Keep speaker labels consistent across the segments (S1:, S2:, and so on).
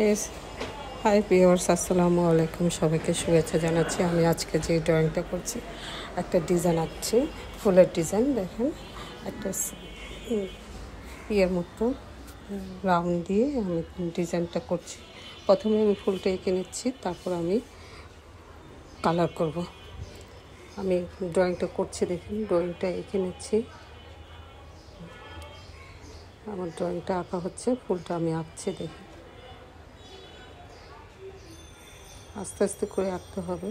S1: S hi viewers, আসসালামু আলাইকুম। সবাইকে শুভেচ্ছা জানাচ্ছি। আমি আজকে যে ড্রয়িংটা করছি, একটা ডিজাইন আঁকছি, ফুলের ডিজাইন। দেখেন, একটা ইয়ের মতো রাউন্ড দিয়ে আমি ডিজাইনটা করছি। প্রথমে আমি ফুলটা এঁকে নিচ্ছি, তারপর আমি কালার করব। আমি ড্রয়িংটা করছি, দেখুন ড্রয়িংটা এঁকে নিচ্ছি। আমার ড্রয়িংটা আঁকা হচ্ছে, ফুলটা আমি আঁকছি। দেখুন, আস্তে আস্তে করে আঁকতে হবে।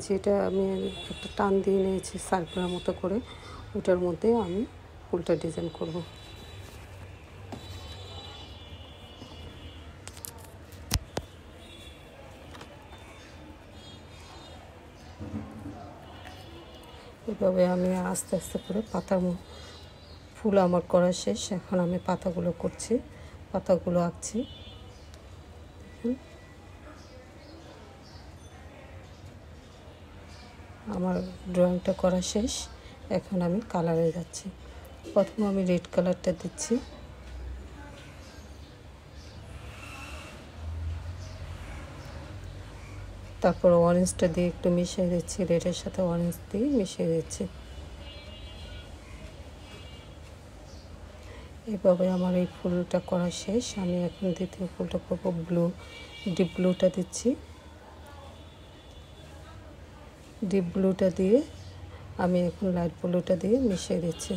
S1: যেটা আমি একটা টান দিয়ে নিয়েছি সার্কেলের মতো করে, ওটার মধ্যে আমি ফুলটা ডিজাইন করব। এভাবে আমি আস্তে আস্তে করে ফুল আমার করা শেষ। এখন আমি পাতাগুলো করছি, পাতাগুলো আঁকছি। আমার ড্রয়িংটা করা শেষ। এখন আমি কালারে যাচ্ছি। প্রথমে আমি রেড কালারটা দিচ্ছি, তারপর অরেঞ্জটা দিয়ে একটু মিশিয়ে দিচ্ছি, রেডের সাথে অরেঞ্জ দিয়ে মিশিয়ে দিচ্ছি। এভাবে আমার এই ফুলটা করা শেষ। আমি এখন দ্বিতীয় ফুলটা করবো, ডিপ ব্লুটা দিচ্ছি। ডিপ ব্লুটা দিয়ে আমি এখন লাইট ব্লুটা দিয়ে মিশিয়ে দিচ্ছি।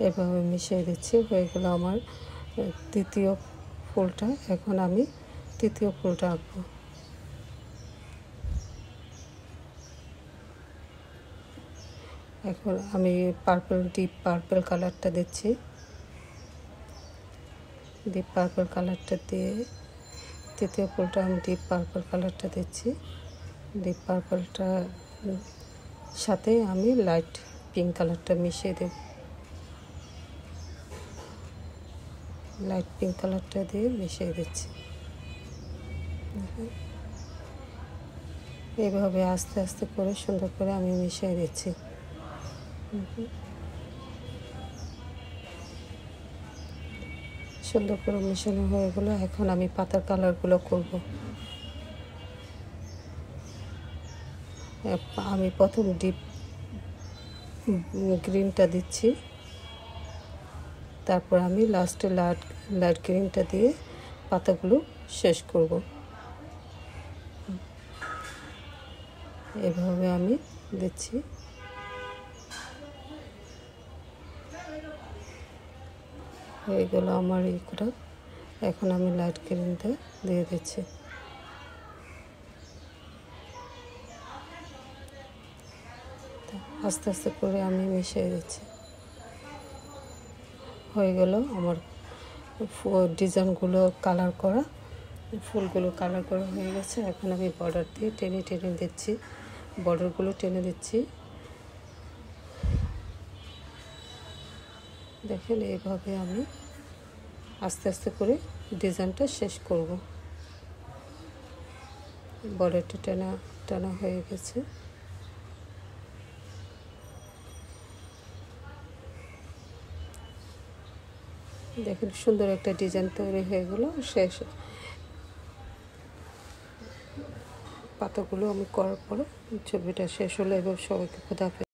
S1: এভাবে মিশিয়ে দিচ্ছি। হয়ে গেল আমার তৃতীয় ফুলটা। এখন আমি তৃতীয় ফুলটা আঁকবো। এখন আমি ডিপ পার্পল কালারটা দিচ্ছি। ডিপ পার্পল কালারটা দিয়ে তৃতীয় ফুলটা আমি ডিপ পার্পল কালারটা দিচ্ছি। ডিপ পার্পলটা সাথে আমি লাইট পিঙ্ক কালারটা মিশিয়ে দেব। লাইট পিঙ্ক কালারটা দিয়ে মিশিয়ে দিচ্ছি। এইভাবে আস্তে আস্তে করে সুন্দর করে আমি মিশিয়ে দিচ্ছি। সুন্দর করে মিশানো হয়ে গেলো। এখন আমি পাতার কালারগুলো করব। আমি প্রথম ডিপ গ্রিনটা দিচ্ছি, তারপর আমি লাস্টে লাইট গ্রিনটা দিয়ে পাতাগুলো শেষ করব। এভাবে আমি দিচ্ছি। হয়ে গেল আমার এই করা। এখন আমি লাইট গ্রিনটা দিয়ে দিচ্ছি। আস্তে আস্তে করে আমি মিশিয়ে দিচ্ছি। হয়ে গেল আমার ডিজাইনগুলো কালার করা, ফুলগুলো কালার করা হয়ে গেছে। এখন আমি বর্ডার দিয়ে টেনে টেনে দিচ্ছি, বর্ডারগুলো টেনে দিচ্ছি। দেখেন, এইভাবে আমি আস্তে আস্তে করে ডিজাইনটা শেষ করব। বর্ডারটা টানা হয়ে গেছে। দেখেন, সুন্দর একটা ডিজাইন তৈরি হয়ে গেল। শেষ পাতাগুলো আমি করার পরে ছবিটা শেষ হলো। এবং সবাইকে খোদা হাফেজ।